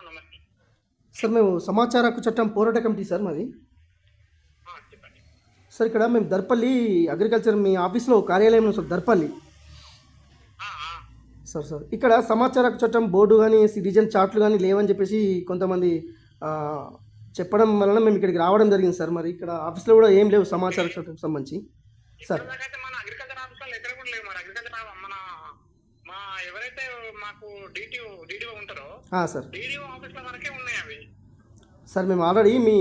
నమస్తే. సార్ మేము సమాచార హక్కు చట్టం పోరాట కమిటీ సార్ మాది. చెప్పండి. సార్ ఇక్కడ మేము దర్పల్లి అగ్రికల్చర్ మీ ఆఫీస్లో కార్యాలయంలో సార్ దర్పల్లి ఆ, ఆ. సార్ ఇక్కడ సమాచార హక్కు చట్టం బోర్డు కానీ సిటిజన్ చార్ట్లు కానీ లేవని చెప్పేసి కొంతమంది ఆ, చెప్పడం వలన మేము ఇక్కడికి రావడం జరిగింది సార్. మరి ఇక్కడ ఆఫీస్లో కూడా ఏం లేవు సమాచార హక్కు చట్టం సంబంధించి సార్. ఇప్పటిదాకైతే మన అగ్రికల్చర్ ఆఫీసులో ఎక్కడ కూడా లేవు. మన అగ్రికల్చర్ మన మా ఎవరైతే మాకు డిటిఓ ఉంటారో సార్ డిడిఓ ఆఫీస్ లో వరకే ఉన్నాయి అవి. సార్ మేము ఆల్రెడీ మీ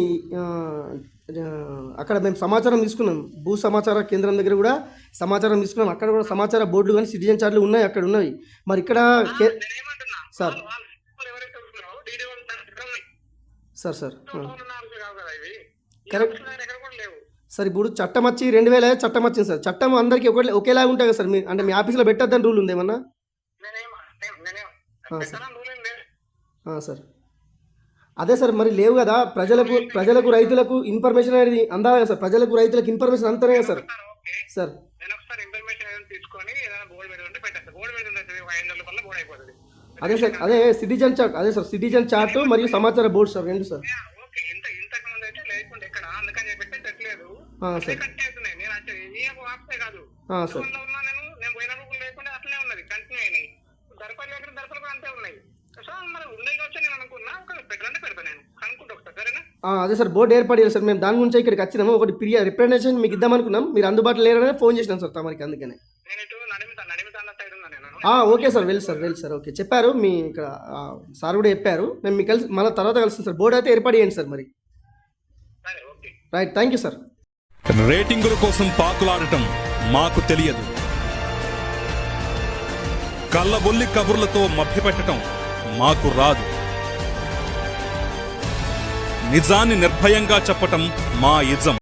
అక్కడ మేము సమాచారం తీసుకున్నాం. భూ సమాచార కేంద్రం దగ్గర కూడా సమాచారం తీసుకున్నాం. అక్కడ కూడా సమాచార బోర్డులు కానీ సిటిజన్ చార్ట్లు ఉన్నాయి, అక్కడ ఉన్నవి. మరి ఇక్కడ నేనేమంటున్నా, సార్ వాళ్ళు ఎవరైతే ఉంటున్నారో డిడిఓ ఉన్నాయి. సార్ సార్ కావు కదా ఇవి. ఈ కరెక్ట్ ఆఫీసులో ఎక్కడ కూడా లేవు. సార్. ఇప్పుడు చట్టం వచ్చి 2000 చట్టం వచ్చింది సార్. చట్టం అందరికీ ఒకేలాగా ఉంటాయి కదా సార్. మీ అంటే మీ ఆఫీస్లో పెట్టద్దని రూల్ ఉంది ఏమన్నా? పెట్టాలని రూల్ ఏం లేదు. సార్ అదే సార్, మరి లేవు కదా. ప్రజలకు రైతులకు ఇన్ఫర్మేషన్ అనేది అందాలి కదా సార్. ప్రజలకు రైతులకు ఇన్ఫర్మేషన్ అంతనే కదా సార్. ఓకే, సార్ నేను ఒకసారి ఇన్ఫర్మేషన్ ఏదైనా తీసుకొని ఏదైనా బోర్డు పెట్టుకుంటే పెట్టేస్తాను. బోర్డు పెడుతుంది 500 రూపాయలు బోర్డు అయిపోతుంది. అదే సార్, అదే సిటిజన్ చార్ట్, అదే సార్ సిటిజన్ చార్ట్ మరియు సమాచార బోర్డు సార్, రెండు సార్. ఓకే, ఇంతకు ముందు అయితే లేకుండా ఎక్కడ అందుకని చెప్పి పెట్టలేదు. సార్ కట్ అవుతున్నాయి. నేను అంటే ఏ ఆప్తే కాదు సార్ ఉన్నా నేను పోయినప్పుడు లేకుండా అట్లనే ఉన్నది, కంటిన్యూ అయినాయి. దర్పల్లి దగ్గర దర్పలు కూడా అంతే ఉన్నాయి. సో మరి ఉన్నాయి వచ్చి నేను అనుకున్నా ఒక పెట్టాలంటే పెడతా, నేను కనుక్కుంటా ఒకసారి, సరేనా? అదే సార్, బోర్డు ఏర్పడి సార్. మేము దాని గురించి ఇక్కడికి వచ్చినాము. ఒకటి రిప్రజెంటేషన్ మీకు ఇద్దామనుకున్నాం. మీరు అందుబాటులో లేరనే ఫోన్ చేసినాం సార్ తమరికి, అందుకనే. నేను ఇటు నడిమితా అన్న సైడ్ ఉన్నా నేను. ఓకే సార్, వెళ్ళి సార్. ఓకే, చెప్పారు మీ ఇక్కడ సార్ కూడా చెప్పారు. మేము మీకు కలిసి మళ్ళీ తర్వాత కలుస్తాం సార్. బోర్డు అయితే ఏర్పాటు చేయండి సార్ మరి. సరే, okay, right, thank you sir. రేటింగుల కోసం పాకులాడటం మాకు తెలియదు. కళ్ళబొల్లి కబుర్లతో మభ్యపెట్టడం మాకు రాదు. నిజాన్ని నిర్భయంగా చెప్పటం మా ఇజం.